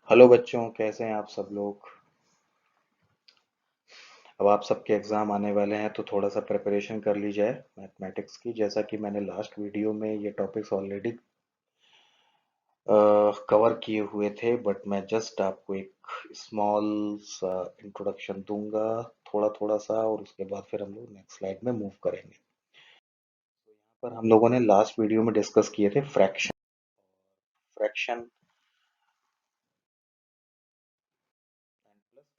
Hello बच्चों, कैसे हैं आप सब लोग। अब आप सबके एग्जाम आने वाले हैं तो थोड़ा सा प्रिपरेशन कर ली जाए मैथमेटिक्स की। जैसा कि मैंने लास्ट वीडियो में ये टॉपिक्स ऑलरेडी कवर किए हुए थे, बट मैं जस्ट आपको एक स्मॉल सा इंट्रोडक्शन दूंगा, थोड़ा थोड़ा सा, और उसके बाद फिर हम लोग नेक्स्ट स्लाइड में मूव करेंगे। पर हम लोगों ने लास्ट वीडियो में डिस्कस किए थे fraction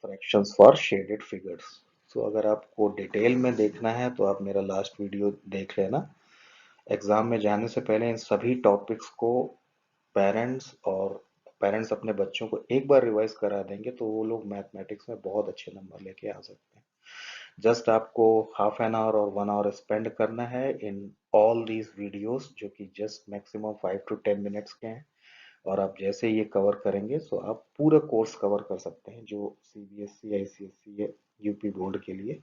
fractions for shaded figures. So अगर आपको डिटेल में देखना है तो आप मेरा लास्ट वीडियो देख लेना। एग्जाम में जाने से पहले इन सभी टॉपिक्स को पेरेंट्स अपने बच्चों को एक बार रिवाइज करा देंगे तो वो लोग मैथमेटिक्स में बहुत अच्छे नंबर लेके आ सकते हैं। जस्ट आपको हाफ एन आवर और 1 आवर स्पेंड करना है इन ऑल दीज वीडियोस, जो कि जस्ट मैक्सिमम 5 to 10 मिनट्स के हैं। और आप जैसे ये कवर करेंगे तो आप पूरा कोर्स कवर कर सकते हैं जो सीबीएसई आईसीएसई या यूपी बोर्ड के लिए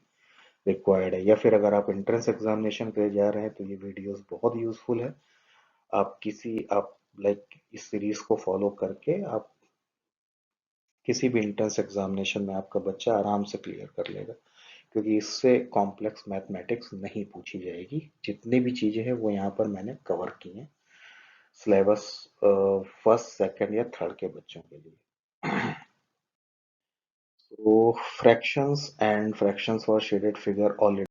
रिक्वायर्ड है। या फिर अगर आप एंट्रेंस एग्जामिनेशन के लिए जा रहे हैं तो ये वीडियोस बहुत यूजफुल है। आप लाइक इस सीरीज को फॉलो करके आप किसी भी एंट्रेंस एग्जामिनेशन में आपका बच्चा आराम से क्लियर कर लेगा, क्योंकि इससे कॉम्प्लेक्स मैथमेटिक्स नहीं पूछी जाएगी। जितनी भी चीजें हैं वो यहाँ पर मैंने कवर की हैं सिलेबस फर्स्ट सेकंड या थर्ड के बच्चों के लिए। तो fractions for shaded figure already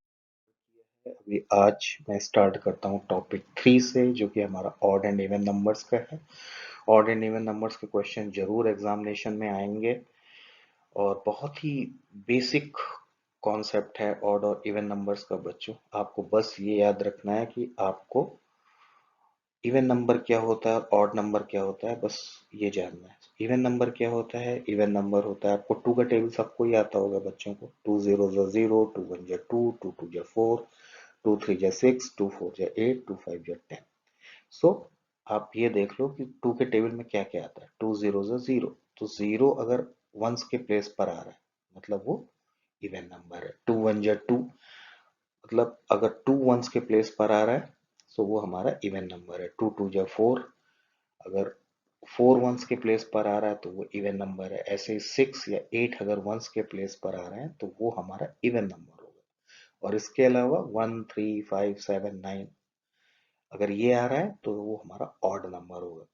अभी आज मैं स्टार्ट करता हूँ टॉपिक 3 से, जो कि हमारा ऑड एंड इवन नंबर्स का है। ऑड एंड इवन नंबर्स के क्वेश्चन जरूर एग्जामिनेशन में आएंगे, और बहुत ही बेसिक कॉन्सेप्ट है ऑड और इवन नंबर्स का। बच्चों, आपको बस ये याद रखना है कि आपको इवन नंबर क्या होता है और ऑड नंबर क्या होता है, बस ये जानना है। इवन नंबर क्या होता है? इवन नंबर होता है, आपको टू का टेबल सबको ही आता होगा बच्चों को। टू जीरो जा जीरो, टू वन जा टू, टू टू जा फोर, टू थ्री जा सिक्स, टू फोर जा एट, टू फाइव जा 10। सो आप ये देख लो कि टू के टेबल में क्या क्या आता है। टू जीरो जा जीरो, तो जीरो अगर वंस के प्लेस पर आ रहा है मतलब वो इवन नंबर है। टू वन जा टू, मतलब अगर टू वंस के प्लेस पर आ रहा है तो वो हमारा इवन नंबर है। टू टू जा फोर, अगर फोर वंस के प्लेस पर आ रहा है तो वो इवन नंबर है। ऐसे ही सिक्स या एट अगर वंस के प्लेस पर आ रहे हैं तो वो हमारा इवन नंबर होगा। और इसके अलावा one, three, five, seven, nine अगर ये आ रहा है तो वो हमारा ऑड नंबर होगा।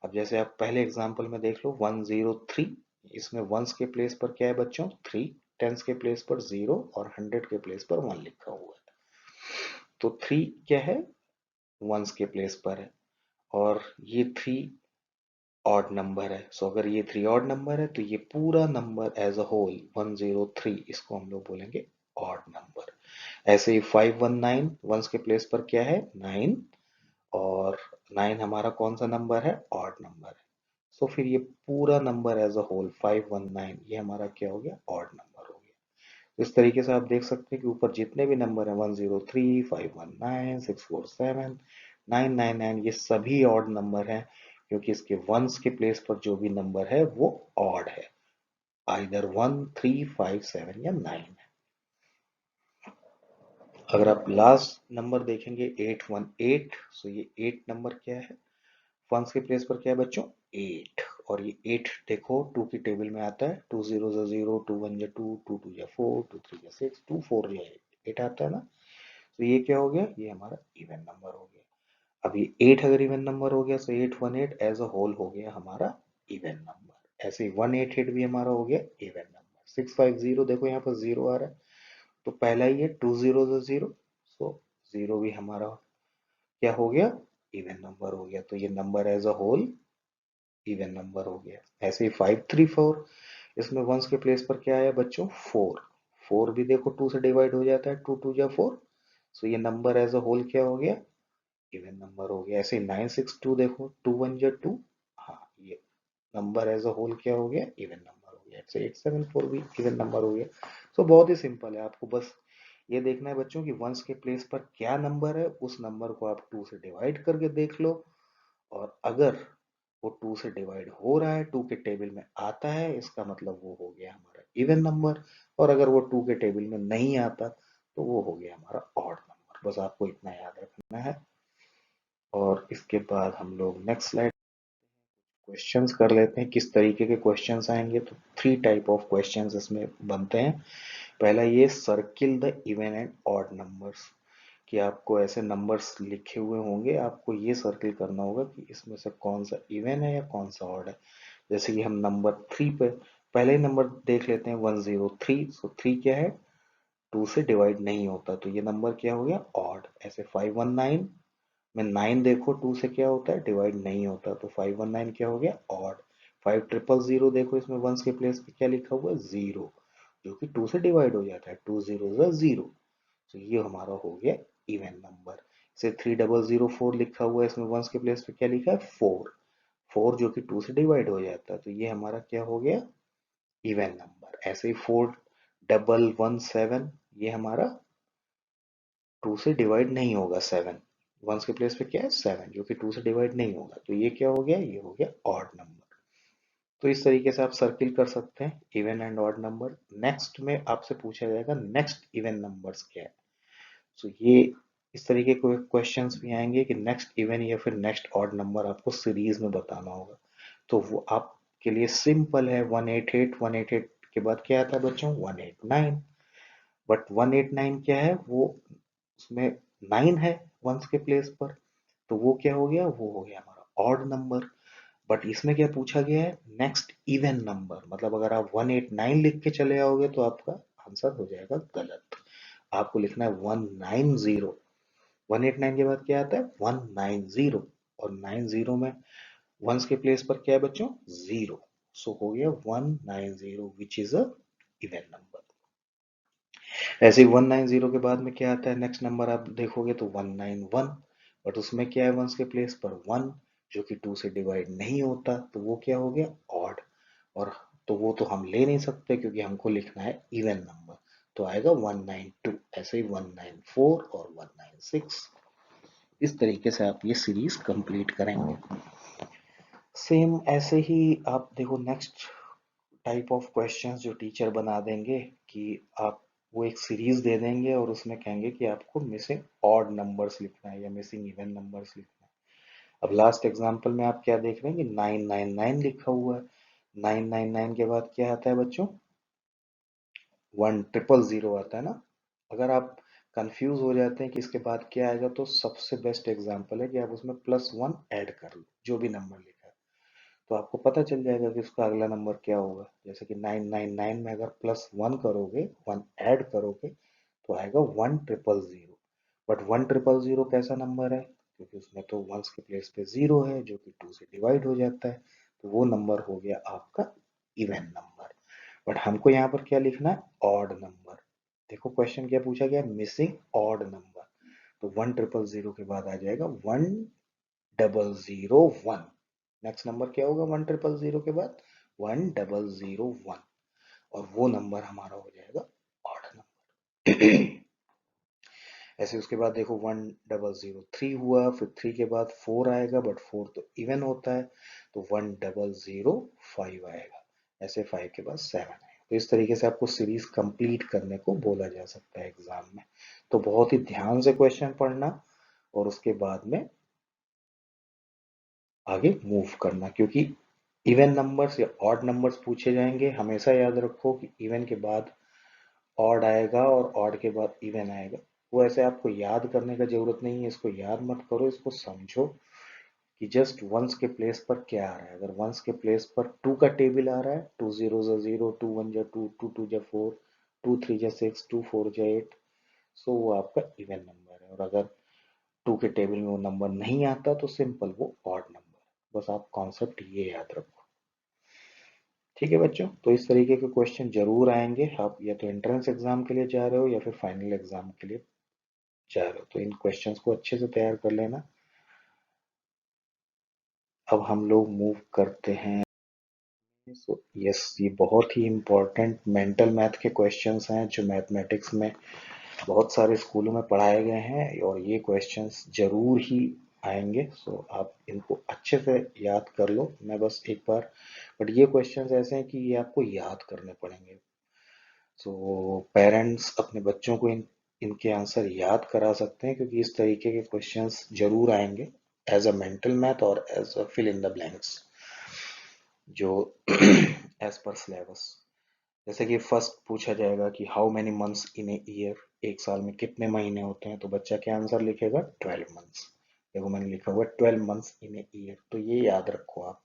अब जैसे आप पहले एग्जांपल में देख लो 103, इसमें वंस के प्लेस पर क्या है बच्चों? थ्री, टेंस के प्लेस पर जीरो, और हंड्रेड के प्लेस पर वन लिखा हुआ है। तो थ्री क्या है? वंस के प्लेस पर है, और ये थ्री ऑड नंबर है। सो अगर ये थ्री ऑड नंबर है तो ये पूरा नंबर एज अ होल 103, इसको हम लोग बोलेंगे ऑड नंबर। ऐसे ही 519 वंस के प्लेस पर क्या है? नाइन, और नाइन हमारा कौन सा नंबर है? ऑड नंबर है। सो फिर ये पूरा नंबर एज अ होल 519 ये हमारा क्या हो गया? ऑड नंबर हो गया। इस तरीके से आप देख सकते हैं कि ऊपर जितने भी नंबर है 103, 519, 647, 999, ये सभी ऑड नंबर हैं, क्योंकि इसके वंस के प्लेस पर जो भी नंबर है वो ऑड है, आइदर 1, 3, 5, 7 या 9 है। अगर आप लास्ट नंबर देखेंगे 818, सो ये 8 नंबर क्या है? वंस के प्लेस पर क्या है बच्चों? 8। और ये 8 देखो टू की टेबल में आता है। टू जीरो जा जीरो, टू वन जा टू, टू टू जा फोर, टू थ्री जा सिक्स, टू फोर जा एट आता है ना। तो ये क्या हो गया? ये हमारा इवन नंबर हो गया। अब ये 8 अगर इवन नंबर हो गया तो 818 एज अ होल हो गया हमारा इवन नंबर। ऐसे ही 188 भी हमारा हो गया इवन नंबर। 650 देखो यहाँ पर जीरो आ रहा है, तो पहला ही है। टू जीरो जा जीरो, सो जीरो भी हमारा क्या हो गया? इवन नंबर हो गया। तो ये number as a whole even number हो गया। ऐसे ही 534, इसमें वंस के प्लेस पर क्या आया बच्चों? फोर। फोर भी देखो टू से डिवाइड हो जाता है, टू टू जा फोर, सो ये नंबर एज अ होल क्या हो गया? इवन नंबर हो गया। ऐसे 962 देखो, टू वन जा टू, हाँ ये नंबर एज अ होल क्या हो गया? इवन नंबर हो गया। ऐसे 874 भी इवन नंबर हो गया। सो बहुत ही सिंपल है, आपको बस ये देखना है बच्चों कि वंस के प्लेस पर क्या नंबर है, उस नंबर को आप टू से डिवाइड करके देख लो। और अगर वो टू से डिवाइड हो रहा है, टू के टेबल में आता है, इसका मतलब वो हो गया हमारा इवन नंबर। और अगर वो टू के टेबल में नहीं आता तो वो हो गया हमारा ऑड नंबर। बस आपको इतना याद रखना है। और इसके बाद हम लोग नेक्स्ट स्लाइड क्वेश्चंस कर लेते हैं, किस तरीके के क्वेश्चंस आएंगे। तो 3 टाइप ऑफ क्वेश्चंस इसमें बनते हैं। पहला ये circle the even and odd numbers, कि आपको ऐसे नंबर्स लिखे हुए होंगे, आपको ये सर्किल करना होगा कि इसमें से कौन सा इवन है या कौन सा ऑड है। जैसे कि हम नंबर 3 पे पहले ही नंबर देख लेते हैं 103। सो 3 क्या है, 2 से डिवाइड नहीं होता, तो ये नंबर क्या हो गया, ऑड। ऐसे 519 में 9 देखो 2 से क्या होता है, डिवाइड नहीं होता, तो 519 क्या हो गया, ऑड। 5000 देखो, इसमें वंस के प्लेस पे क्या लिखा हुआ है, जीरो, जो कि 2 से डिवाइड हो जाता है, 2 जीरो जीरो। तो ये हमारा हो गया इवन नंबर। से 3004 लिखा हुआ है, इसमें वंस के प्लेस पे क्या लिखा है, फोर, फोर जो कि 2 से डिवाइड हो जाता है, तो ये हमारा क्या हो गया, इवन नंबर। ऐसे ही 4117, ये हमारा 2 से डिवाइड नहीं होगा, सेवन, वंस के प्लेस पे क्या है, सेवन, जो कि 2 से डिवाइड नहीं होगा, तो ये क्या हो गया, ये हो गया ऑड नंबर। तो इस तरीके से आप सर्किल कर सकते हैं even and odd number. Next में आपसे पूछा जाएगा नेक्स्ट इवन नंबर्स क्या है। सो ये इस तरीके के क्वेश्चंस भी आएंगे कि नेक्स्ट इवन या फिर नेक्स्ट ऑड नंबर आपको सीरीज में बताना होगा। तो वो आपके लिए सिंपल है, 188, 188 के बाद क्या आता है बच्चों, 189। बट 189 क्या है, वो उसमें 9 है वंस के प्लेस पर, तो वो क्या हो गया, वो हो गया हमारा ऑड नंबर। बट इसमें क्या पूछा गया है, नेक्स्ट इवन नंबर, मतलब अगर आप 189 लिख के चले आओगे तो आपका आंसर हो जाएगा गलत। आपको लिखना है 190। 189 के बाद क्या आता है, 190, और 90 में वंस के प्लेस पर क्या है बच्चों, जीरो। सो हो गया 190 which is a even number. ऐसे ही 190 के बाद में क्या आता है, नेक्स्ट नंबर आप देखोगे तो 191, बट उसमें क्या है, वंस के प्लेस पर वन, जो कि 2 से डिवाइड नहीं होता, तो वो क्या हो गया, ऑड। और तो वो तो हम ले नहीं सकते क्योंकि हमको लिखना है इवन नंबर, तो आएगा 192। ऐसे ही 194 और 196। इस तरीके से आप ये सीरीज कंप्लीट करेंगे। सेम ऐसे ही आप देखो नेक्स्ट टाइप ऑफ क्वेश्चंस जो टीचर बना देंगे, कि आप वो एक सीरीज दे देंगे और उसमें कहेंगे कि आपको मिसिंग ऑड नंबर्स लिखना है या मिसिंग इवन नंबर्स लिखना है। अब लास्ट एग्जांपल में आप क्या देख रहे हैं कि 999 लिखा हुआ है। 999 के बाद क्या आता है बच्चों, 1000 आता है ना। अगर आप कंफ्यूज हो जाते हैं कि इसके बाद क्या आएगा, तो सबसे बेस्ट एग्जांपल है कि आप उसमें +1 ऐड कर लो, जो भी नंबर लिखा है, तो आपको पता चल जाएगा कि उसका अगला नंबर क्या होगा। जैसे कि 999 में अगर +1 करोगे, 1 ऐड करोगे, तो आएगा 1000। बट 1000 कैसा नंबर है, क्योंकि उसमें तो वंस के प्लेस पे जीरो है, जो कि 2 से डिवाइड हो जाता है, तो वो नंबर हो गया आपका इवन नंबर। बट हमको यहाँ पर क्या लिखना है, ऑड नंबर। देखो क्वेश्चन क्या पूछा गया, मिसिंग ऑड नंबर, तो 1000 के बाद आ जाएगा 1001। नेक्स्ट नंबर क्या होगा 1000 के बाद, 1001, और वो नंबर हमारा हो जाएगा ऑड नंबर। ऐसे उसके बाद देखो 1003 हुआ, फिर 3 के बाद 4 आएगा, बट 4 तो इवन होता है, तो 1005 आएगा। ऐसे 5 के बाद 7 आएगा। तो इस तरीके से आपको सीरीज कंप्लीट करने को बोला जा सकता है एग्जाम में। तो बहुत ही ध्यान से क्वेश्चन पढ़ना और उसके बाद में आगे मूव करना, क्योंकि इवन नंबर्स या ऑड नंबर्स पूछे जाएंगे। हमेशा याद रखो कि इवन के बाद ऑड आएगा और ऑड के बाद इवन आएगा। वो ऐसे आपको याद करने का जरूरत नहीं है, इसको याद मत करो, इसको समझो कि जस्ट वंस के प्लेस पर क्या आ रहा है। अगर वंस के प्लेस पर टू का टेबल आ रहा है, 2 जीरो जा जीरो, 2 1 जा 2, 2 2 जा 4, 2 3 जा 6, 2 4 जा 8, सो वो आपका इवन नंबर है। और अगर टू के टेबल में वो नंबर नहीं आता तो सिंपल वो ऑड नंबर है। बस आप कॉन्सेप्ट ये याद रखो। ठीक है बच्चों, तो इस तरीके के क्वेश्चन जरूर आएंगे। आप या तो एंट्रेंस एग्जाम के लिए जा रहे हो या फिर फाइनल एग्जाम के लिए जा रहे हो, तो इन क्वेश्चंस को अच्छे से तैयार कर लेना। अब हम लोग मूव करते हैं। सो यस, ये बहुत ही इंपॉर्टेंट मेंटल मैथ के क्वेश्चंस हैं जो मैथमेटिक्स में बहुत सारे स्कूलों में पढ़ाए गए हैं, और ये क्वेश्चंस जरूर ही आएंगे। सो आप इनको अच्छे से याद कर लो। मैं बस एक बार, बट ये क्वेश्चंस ऐसे हैं कि ये आपको याद करने पड़ेंगे। सो पेरेंट्स अपने बच्चों को इनके आंसर याद करा सकते हैं, क्योंकि इस तरीके के क्वेश्चंस जरूर आएंगे एज अ मेंटल मैथ और as a fill in the blanks. जो एज पर सिलेबस, जैसे कि फर्स्ट पूछा जाएगा कि how many months in a year, एक साल में कितने महीने होते हैं, तो बच्चा क्या आंसर लिखेगा, 12 मंथ्स। देखो मैंने लिखा हुआ है 12 मंथ्स इन ए ईयर, तो ये याद रखो आप।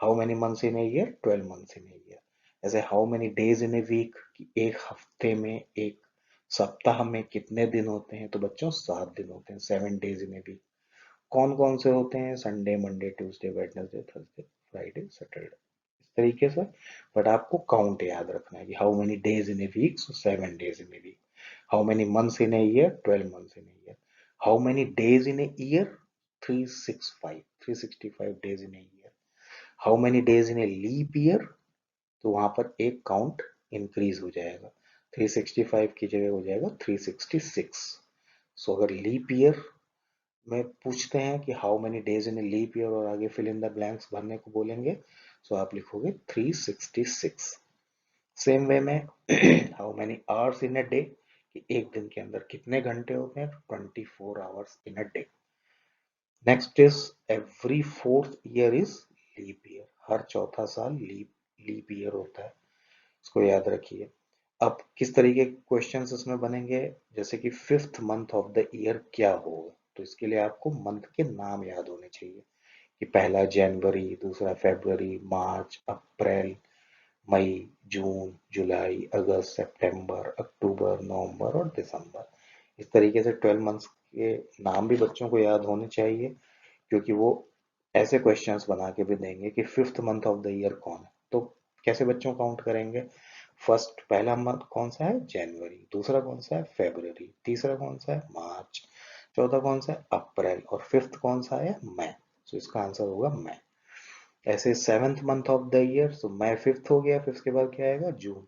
How many months in a year, 12 months in a year. ऐसे how many days in a week, कि एक हफ्ते में, एक सप्ताह में कितने दिन होते हैं, तो बच्चों 7 दिन होते हैं, 7 डेज इन ए वीक। कौन कौन से होते हैं, Sunday, Monday, Tuesday, Wednesday, Thursday, Friday, Saturday, इस तरीके से। बट आपको काउंट याद रखना है कि how many days in a week, so 7 days in a week. How many months in a year, 12 months in a year. How many days in a year, 365 days in a year. How many days in a leap year, तो वहां पर एक count increase हो जाएगा, 365 की जगह हो जाएगा 366। सो अगर लीप ईयर में पूछते हैं कि how many days in a leap year और आगे फिल इन द ब्लैंक्स भरने को बोलेंगे, सो आप लिखोगे 366। सेम वे में how many hours in a day, कि एक दिन के अंदर कितने घंटे होते हैं, 24 hours in a day. Next is every fourth year is leap year, हर चौथा साल लीप ईयर होता है, इसको याद रखिए। अब किस तरीके के क्वेश्चंस इसमें बनेंगे, जैसे कि fifth month of the year क्या होगा, तो इसके लिए आपको मंथ के नाम याद होने चाहिए, कि पहला जनवरी, दूसरा फरवरी, मार्च, अप्रैल, मई, जून, जुलाई, अगस्त, सितंबर, अक्टूबर, नवंबर और दिसंबर। इस तरीके से 12 मंथ्स के नाम भी बच्चों को याद होने चाहिए, क्योंकि वो ऐसे क्वेश्चंस बना के भी देंगे कि fifth month of the year कौन है, तो कैसे बच्चों काउंट करेंगे। फर्स्ट, पहला मंथ कौन सा है, जनवरी, दूसरा कौन सा है, फरवरी, तीसरा कौन सा है, मार्च, चौथा कौन सा है, अप्रैल, और फिफ्थ कौन सा है, मई। तो इसका आंसर होगा मई। ऐसे seventh month of the year, तो मई फिफ्थ हो गया, फिफ्थ के बाद क्या आएगा, जून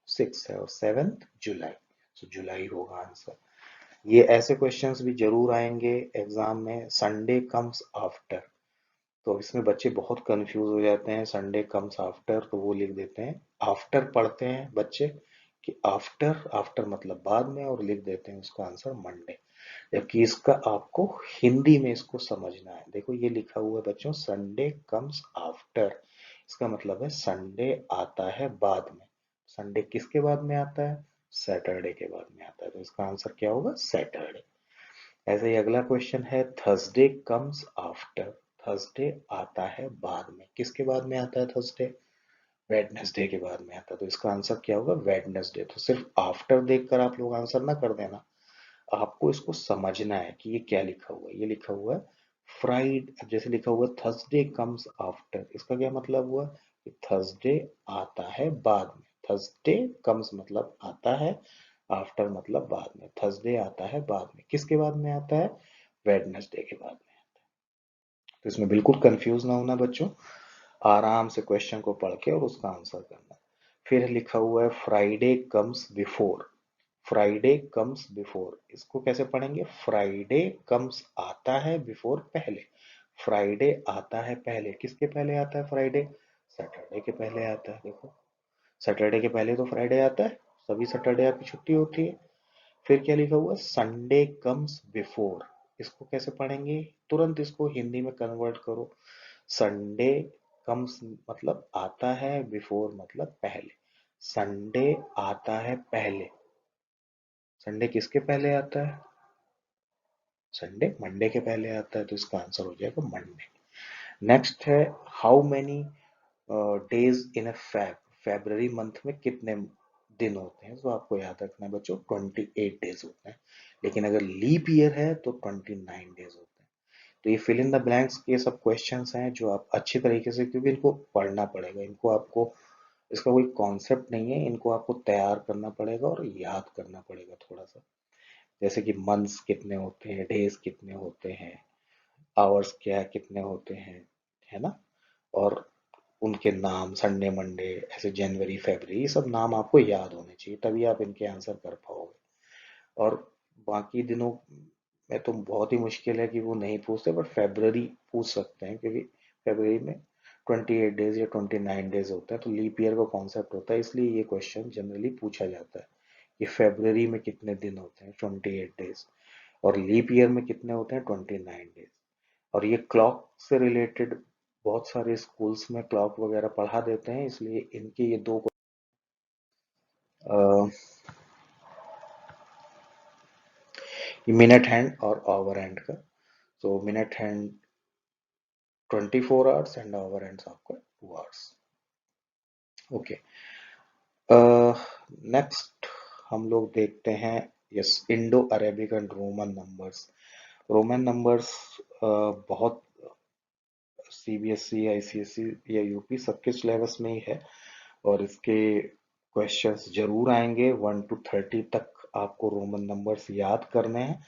सिक्स है, और सेवेंथ जुलाई, तो जुलाई होगा आंसर। ये ऐसे क्वेश्चंस भी जरूर आएंगे एग्जाम में। संडे कम्स आफ्टर, तो इसमें बच्चे बहुत कंफ्यूज हो जाते हैं, संडे कम्स आफ्टर, तो वो लिख देते हैं, आफ्टर पढ़ते हैं बच्चे कि आफ्टर, आफ्टर मतलब बाद में, और लिख देते हैं उसका आंसर मंडे। जबकि इसका आपको हिंदी में इसको समझना है। देखो ये लिखा हुआ है बच्चों, संडे कम्स आफ्टर, इसका मतलब है संडे आता है बाद में। संडे किसके बाद में आता है, सैटरडे के बाद में आता है, तो इसका आंसर क्या होगा, सैटरडे। ऐसे ही अगला क्वेश्चन है, थर्सडे कम्स आफ्टर, थर्सडे आता है बाद में, किसके बाद में आता है थर्सडे, वेडनेसडे के बाद में आता है, तो इसका आंसर क्या होगा, वेडनेसडे। तो सिर्फ आफ्टर देखकर आप लोग आंसर ना कर देना, आपको इसको समझना है कि ये क्या लिखा हुआ है। ये लिखा हुआ है फ्राइड, अब जैसे लिखा हुआ है थर्सडे कम्स आफ्टर, इसका क्या मतलब हुआ कि थर्सडे आता है बाद में। थर्सडे कम्स मतलब आता है, आफ्टर मतलब बाद में, थर्सडे आता है बाद में, किसके बाद में आता है, वेडनेसडे के बाद में। तो इसमें बिल्कुल कंफ्यूज ना होना बच्चों, आराम से क्वेश्चन को पढ़ के और उसका आंसर करना। फिर लिखा हुआ है Friday comes before, Friday comes before, इसको कैसे पढ़ेंगे, फ्राइडे कम्स आता है बिफोर पहले, फ्राइडे आता है पहले, किसके पहले आता है फ्राइडे, सैटरडे के पहले आता है। देखो सैटरडे के पहले तो फ्राइडे आता है, सभी सैटरडे आपकी छुट्टी होती है। फिर क्या लिखा हुआ, संडे कम्स बिफोर, इसको कैसे पढ़ेंगे, तुरंत इसको हिंदी में कन्वर्ट करो। संडे कम्स मतलब आता है, बिफोर मतलब पहले, संडे आता है पहले। संडे किसके पहले आता है, संडे मंडे के पहले आता है, तो इसका आंसर हो जाएगा मंडे। नेक्स्ट है, how many days in a February month में कितने दिन होते हैं, तो आपको याद रखना है बच्चों, 28 डेज होते हैं। लेकिन अगर लीप ईयर है तो 29 डेज होते हैं। तो ये फिल इन द ब्लैंक्स के सब क्वेश्चंस हैं जो आप अच्छी तरीके से, क्योंकि इनको पढ़ना पड़ेगा, इनको आपको, इसका कोई कॉन्सेप्ट नहीं है, इनको आपको तैयार करना पड़ेगा और याद करना पड़ेगा थोड़ा सा। जैसे कि मंथ्स कितने होते हैं, डेज कितने होते हैं, आवर्स क्या कितने होते हैं, है ना, और उनके नाम, संडे, मंडे, ऐसे जनवरी, फरवरी, ये सब नाम आपको याद होने चाहिए, तभी आप इनके आंसर कर पाओगे। और बाकी दिनों में तो बहुत ही मुश्किल है कि वो नहीं पूछते, बट फरवरी पूछ सकते हैं, क्योंकि फरवरी में 28 डेज या 29 डेज होता है, तो लीप ईयर का कॉन्सेप्ट होता है, इसलिए ये क्वेश्चन जनरली पूछा जाता है कि फरवरी में कितने दिन होते हैं, 28 डेज, और लीप ईयर में कितने होते हैं, 29 डेज। और ये क्लॉक से रिलेटेड बहुत सारे स्कूल्स में क्लॉक वगैरह पढ़ा देते हैं, इसलिए इनके ये दो मिनट हैंड और आवर हैंड का। तो minute hand 24 hours and hour hand आपका 2 आवर्स। ओके, नेक्स्ट हम लोग देखते हैं, yes, Indo Arabic and Roman numbers. Roman numbers बहुत सीबीएसई, आईसीएसई या यूपी सबके सिलेबस में ही है, और इसके क्वेश्चंस जरूर आएंगे। 1 to 30 तक आपको रोमन नंबर्स याद करने हैं।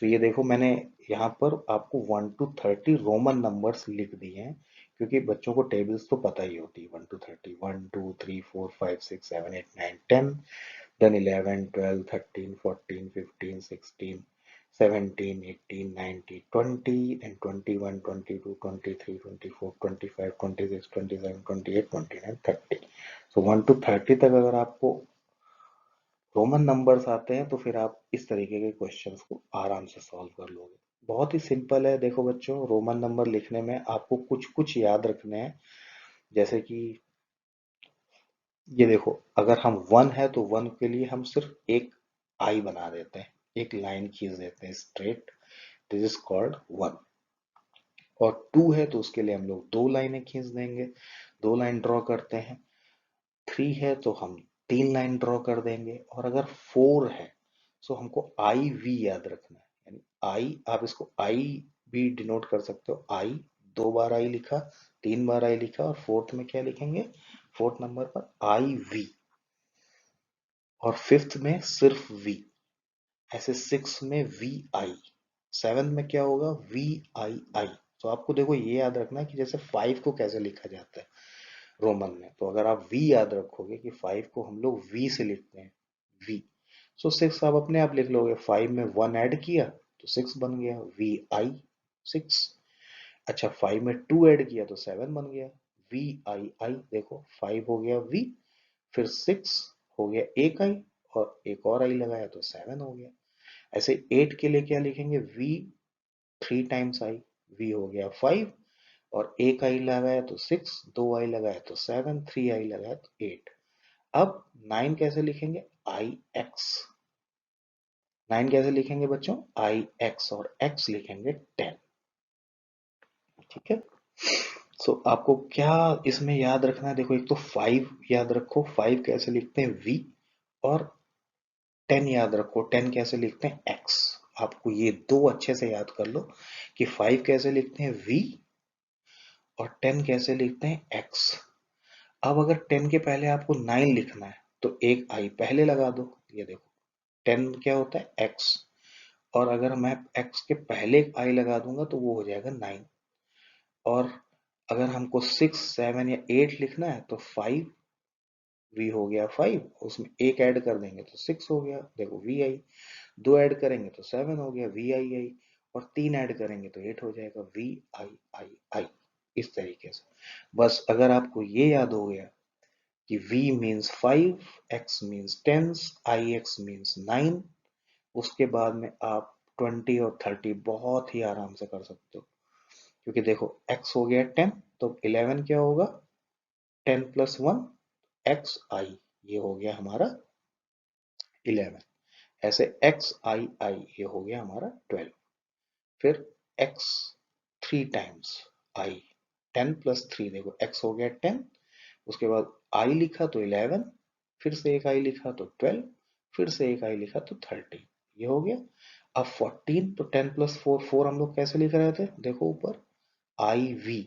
तो ये देखो, मैंने यहाँ पर आपको 1 to 30 रोमन नंबर्स लिख दिए हैं, क्योंकि बच्चों को टेबल्स तो पता ही होती है। 1 to 30, 1 2 3 4 5 6 7 8 9 10, then 11 12 13 14 15 16 17 18 19 20 and 21 22 23 24 25 26 27 28 29 30। so 1 to 30 तक अगर आपको रोमन नंबर्स आते हैं तो फिर आप इस तरीके के क्वेश्चंस को आराम से सॉल्व कर लोगे। बहुत ही सिंपल है। देखो बच्चों, रोमन नंबर लिखने में आपको कुछ कुछ याद रखने हैं, जैसे कि ये देखो, अगर हम 1 है तो 1 के लिए हम सिर्फ एक आई बना देते हैं, एक लाइन खींच देते हैं स्ट्रेट, दिस इज कॉल्ड 1। और 2 है तो उसके लिए हम लोग दो लाइनें खींच देंगे, दो लाइन ड्रॉ करते हैं। 3 है तो हम 3 लाइन ड्रॉ कर देंगे। और अगर 4 है तो हमको आई वी याद रखना है, यानी आई, आप इसको आई भी डिनोट कर सकते हो। आई, 2 बार आई लिखा, 3 बार आई लिखा, और फोर्थ में क्या लिखेंगे, फोर्थ नंबर पर आई वी, और फिफ्थ में सिर्फ वी। ऐसे 6 में वी आई, 7 में क्या होगा, वी आई आई। तो आपको देखो ये याद रखना है कि जैसे 5 को कैसे लिखा जाता है रोमन में। तो अगर आप वी याद रखोगे कि 5 को हम लोग वी से लिखते हैं, वी, सो 6 आप अपने आप लिख लोगे। 5 में 1 ऐड किया तो 6 बन गया, वी आई 6। अच्छा, 5 में 2 ऐड किया तो 7 बन गया, वी आई आई। देखो 5 हो गया वी, फिर 6 हो गया एक आई, और एक और आई लगाया तो 7 हो गया। ऐसे 8 के लिए क्या लिखेंगे, वी 3 टाइम्स आई, वी हो गया 5, और एक आई लगाया तो 6, दो आई लगाया तो 7, 3 आई लगाया तो 8। अब 9 कैसे लिखेंगे, आई एक्स। 9 कैसे लिखेंगे बच्चों, आई एक्स, और एक्स लिखेंगे 10। ठीक है। सो आपको क्या इसमें याद रखना है, देखो एक तो 5 याद रखो, 5 कैसे लिखते हैं, वी, और 10 याद रखो, 10 कैसे लिखते हैं, एक्स। आपको ये दो अच्छे से याद कर लो कि 5 कैसे लिखते हैं, वी, और 10 कैसे लिखते हैं, एक्स। अब अगर 10 के पहले आपको 9 लिखना है तो एक आई पहले लगा दो। ये देखो 10 क्या होता है, एक्स, और अगर मैं एक्स के पहले एक आई लगा दूंगा तो वो हो जाएगा 9। और अगर हमको 6 7 या 8 लिखना है तो 5, वी हो गया 5, उसमें एक ऐड कर देंगे तो 6 हो गया, देखो वी आई। दो ऐड करेंगे तो 7 हो गया, वी आई आई। और 3 ऐड करेंगे तो 8 हो जाएगा, वी आई आई आई। इस तरीके से बस अगर आपको ये याद हो गया कि V means 5, X means 10, IX means 9, उसके बाद में आप 20 और 30 बहुत ही आराम से कर सकते हो। क्योंकि देखो X हो गया 10, तो 11 क्या होगा, 10 + 1, XI, ये हो गया हमारा 11। ऐसे XII, ये हो गया हमारा 12। फिर X 3 टाइम्स I, 10 + 3, देखो X हो गया 10, उसके बाद I लिखा तो 11, फिर से एक आई लिखा तो 12, फिर से एक आई लिखा तो 30, ये हो गया। अब 14, तो 10 + 4, 4 हम लोग कैसे लिख रहे थे, देखो ऊपर आई वी,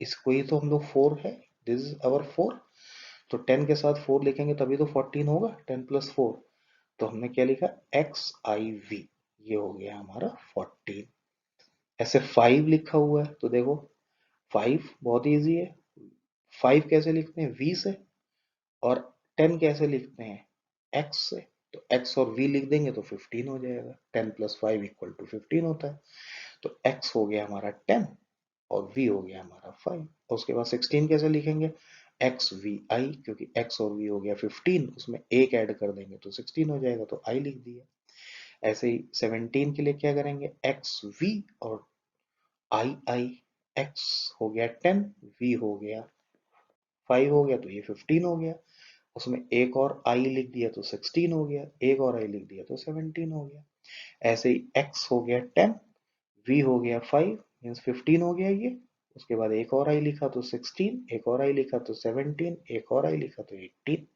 इसको ही तो हम लोग 4 है, दिस इज अवर 4। तो 10 के साथ 4 लिखेंगे तभी तो 14 होगा, 10 + 4। तो हमने क्या लिखा, एक्स आई वी, ये हो गया हमारा 14। ऐसे 5 लिखा हुआ है तो देखो 5 बहुत इजी है। 5 कैसे लिखते हैं, वी से, और 10 कैसे लिखते हैं, एक्स से। तो एक्स और वी लिख देंगे तो 15 हो जाएगा, 10 + 5 = 15 होता है। तो एक्स हो गया हमारा 10, और वी हो गया हमारा 5। और उसके बाद 16 कैसे लिखेंगे, एक्स वी आई, क्योंकि एक्स और वी हो गया 15, उसमें एक ऐड कर देंगे तो 16 हो जाएगा, तो आई लिख दिया। ऐसे ही 17 के लिए क्या करेंगे, एक्स वी और आई आई, x हो गया 10, v हो गया 5 हो गया तो ये 15 हो गया। उसमें एक और i लिख दिया तो 16 हो गया, एक और i लिख दिया तो 17 हो गया। ऐसे ही x हो गया 10, v हो गया 5 मीन्स 15 हो गया ये। उसके बाद एक और i लिखा तो 16, एक और i लिखा तो 17, एक और i लिखा तो 18।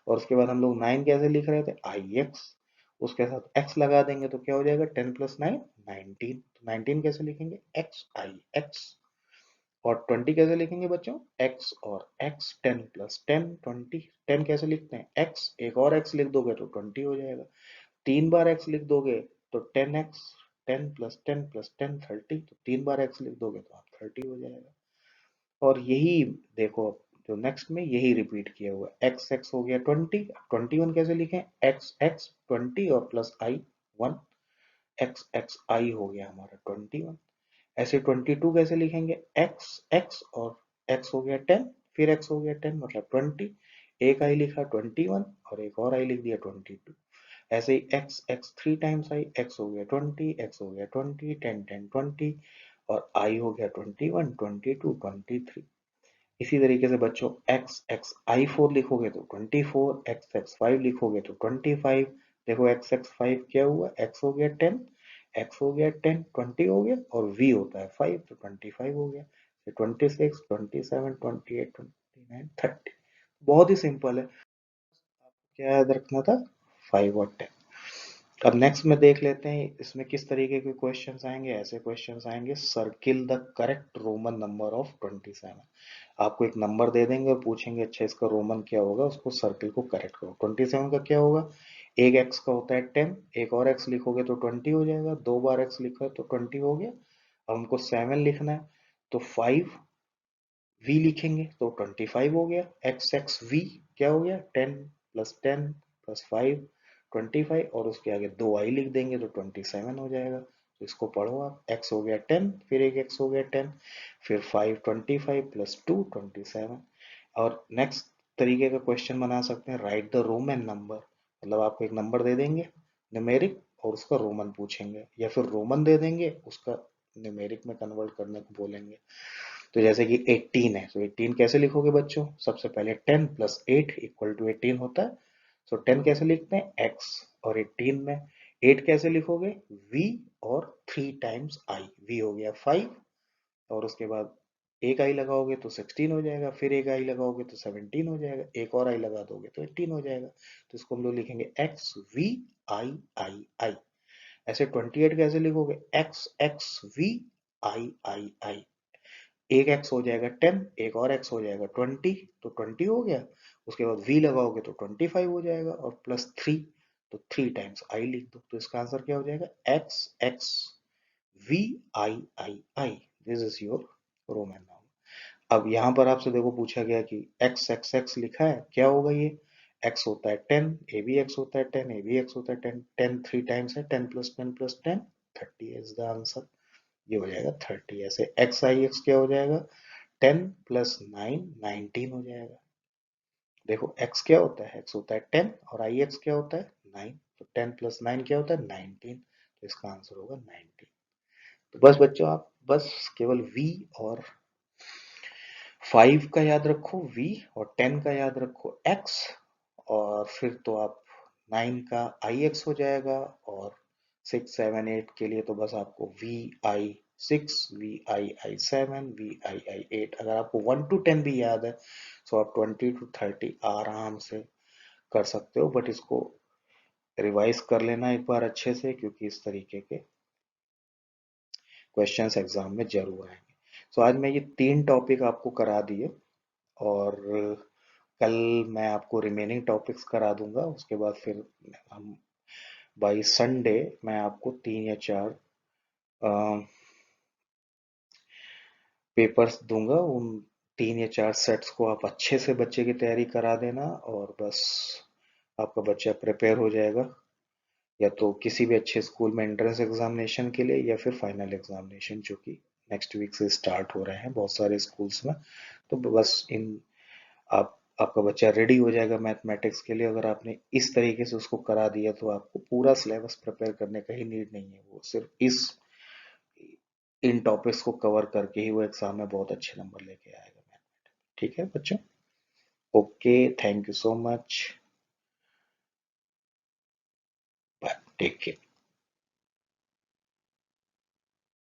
और उसके बाद हम लोग 9 कैसे लिख रहे थे, ix, उसके साथ x लगा देंगे तो क्या हो जाएगा, 10 प्लस 9 19। तो 19 कैसे लिखेंगे, x i x। और 20 कैसे लिखेंगे बच्चों, x और x, 10 प्लस 10 20। 10 कैसे लिखते हैं, x, एक और x लिख दोगे तो 20 हो जाएगा। तीन बार x लिख दोगे तो 10x, 10 प्लस 10 प्लस 10 30। तो तीन बार x लिख दोगे तो आप 30 हो जाएगा। और यही देखो, जो नेक्स्ट में यही रिपीट किया हुआ है, x x हो गया 20, 21 कैसे लिखें, x x 20 और plus i 1, x x i हो गया हमारा 21। ऐसे 22 कैसे लिखेंगे, x x और x हो गया 10, फिर x हो गया 10 मतलब 20, एक i लिखा 21 और एक और i लिख दिया 22। ऐसे ही x x 3 times i, x हो गया 20, x हो गया 20, 10 10 20 और i हो गया 21 22 23। इसी तरीके से बच्चों x x i4 लिखोगे तो 24, x x 5 लिखोगे तो 25। देखो x x 5 क्या हुआ, x हो गया 10, x हो गया 10, 20 हो गया और v होता है 5 तो 25 हो गया। 26, 27, 28, 29, 30। बहुत ही सिंपल है, क्या याद रखना था, 5 और 10। अब नेक्स्ट में देख लेते हैं इसमें किस तरीके के क्वेश्चंस आएंगे। ऐसे क्वेश्चंस आएंगे, circle the correct Roman number of 27। आपको एक नंबर दे देंगे और पूछेंगे अच्छा इसका रोमन क्या होगा, उसको सर्किल को करेक्ट करो। 27 का क्या होगा, एक x का होता है 10, एक और x लिखोगे तो 20 हो जाएगा, दो बार x लिखा है तो 20 हो गया। अब हमको 7 लिखना है तो 5 v लिखेंगे तो 25 हो गया। x x v क्या हो गया, 10 प्लस 10 प्लस 5 25 और उसके आगे दो i लिख देंगे तो 27 हो जाएगा। तो इसको पढ़ो आप, x हो गया 10, फिर एक x हो गया 10, फिर 5 25 प्लस 2 27। और नेक्स्ट तरीके का क्वेश्चन बना सकते हैं, राइट द रोमन नंबर, मतलब आपको एक नंबर दे देंगे न्यूमेरिक और उसका रोमन पूछेंगे, या फिर रोमन दे देंगे उसका न्यूमेरिक में कन्वर्ट करने को बोलेंगे। तो जैसे कि 18 है तो 18 कैसे लिखोगे बच्चों, सबसे पहले 10 प्लस 8 इक्वल टू 18 होता है। तो 10 कैसे लिखते हैं, x, और 18 में 8 कैसे लिखोगे, v और 3 टाइम्स i, v हो गया 5 और उसके बाद एक आई लगाओगे तो 16 हो जाएगा, फिर एक आई लगाओगे तो 17 हो जाएगा, एक और आई लगा दोगे तो 18 हो जाएगा। तो इसको हम लोग लिखेंगे x v i i i। ऐसे 28 कैसे लिखोगे, x x v i i i। एक x हो जाएगा 10, एक और x हो जाएगा 20, तो 20 हो गया। उसके बाद v लगाओगे तो 25 हो जाएगा और प्लस 3, तो 3 टाइम्स i लिख दो। तो इसका आंसर क्या हो जाएगा, x x v i i i। This is your Roman noun. अब यहाँ पर आपसे देखो पूछा गया कि x x x लिखा है, क्या होगा ये, x होता है 10, a भी x होता है 10, a भी x होता है 10, 10 3 टाइम्स है 10 plus 10 plus 10 30 is the answer. ये हो जाएगा 30। ऐसे x i x क्या हो जाएगा, 10 प्लस 9 19 हो जाएगा। देखो x क्या होता है, x होता है 10 और i x क्या होता है 9, तो 10 प्लस 9 क्या होता है 19। तो इसका आंसर होगा 19। तो बस बच्चों आप बस केवल v और 5 का याद रखो v, और 10 का याद रखो x, और फिर तो आप 9 का ix हो जाएगा, और 6 7 8 के लिए तो बस आपको vi6, vii7, vii8। अगर आपको 1 to 10 भी याद है तो आप 20 to 30 आराम से कर सकते हो, बट इसको रिवाइज कर लेना एक बार अच्छे से, क्योंकि इस तरीके के क्वेश्चंस एग्जाम में जरूर आएंगे। तो आज मैं ये 3 टॉपिक आपको करा दिए, और कल मैं आपको रिमेनिंग टॉपिक्स करा दूंगा। उसके बाद फिर हम बाई संडे मैं आपको 3 या 4 पेपर्स दूंगा। उन 3 या 4 सेट्स को आप अच्छे से बच्चे की तैयारी करा देना, और बस आपका बच्चा प्रिपेयर हो जाएगा, या तो किसी भी अच्छे स्कूल में एंट्रेंस एग्जामिनेशन के लिए, या फिर फाइनल एग्जामिनेशन जो कि नेक्स्ट वीक से स्टार्ट हो रहे हैं बहुत सारे स्कूल्स में। तो बस इन आप आपका बच्चा रेडी हो जाएगा मैथमेटिक्स के लिए। अगर आपने इस तरीके से उसको करा दिया तो आपको पूरा सिलेबस प्रिपेयर करने का ही नीड नहीं है, वो सिर्फ इन टॉपिक्स को कवर करके ही वो एग्जाम में बहुत अच्छे नंबर लेके आएगा। ठीक है बच्चों। Okay, thank you so much. Bye, take care.